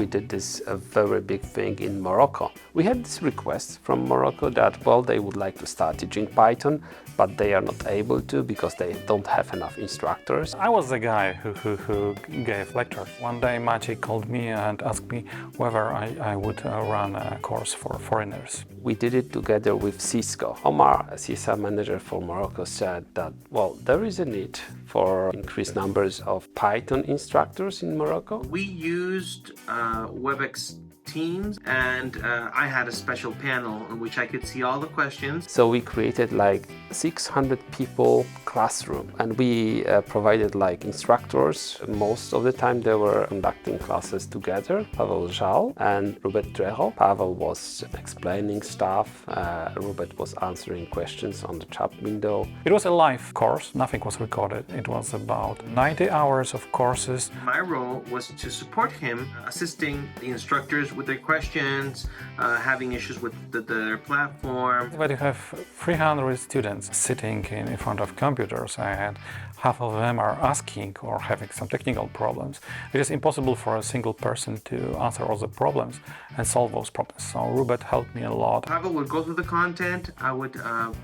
We did this a very big thing in Morocco. We had this request from Morocco that, well, they would like to start teaching Python, but they are not able to because they don't have enough instructors. I was the guy who gave lectures. One day Maciej called me and asked me whether I would run a course for foreigners. We did it together with Cisco. Omar, a CSR manager for Morocco, said that, well, there is a need for increased numbers of Python instructors in Morocco. We used WebEx Teams, and I had a special panel in which I could see all the questions. So we created like 600 people classroom, and we provided like instructors. Most of the time they were conducting classes together. Paweł Żal and Robert Trejo. Paweł was explaining stuff. Robert was answering questions on the chat window. It was a live course, nothing was recorded. It was about 90 hours of courses. My role was to support him, assisting the instructors with their questions, having issues with their platform. But you have 300 students sitting in front of computers, and half of them are asking or having some technical problems. It is impossible for a single person to answer all the problems and solve those problems. So Robert helped me a lot. Paweł would go through the content, I would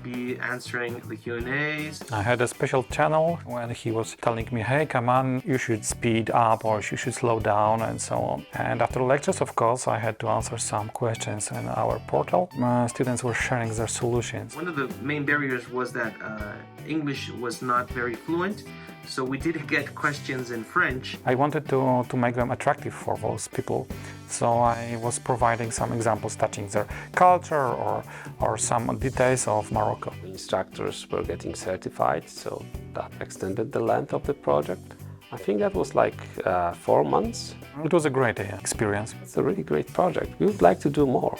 be answering the Q&As. I had a special channel when he was telling me, hey, come on, you should speed up or you should slow down and so on. And after lectures, of course, I had to answer some questions in our portal. My students were sharing their solutions. One of the main barriers was that English was not very fluent, so we did get questions in French. I wanted to make them attractive for those people, so I was providing some examples touching their culture or some details of Morocco. Instructors were getting certified, so that extended the length of the project. I think that was like 4 months. It was a great experience. It's a really great project. We would like to do more.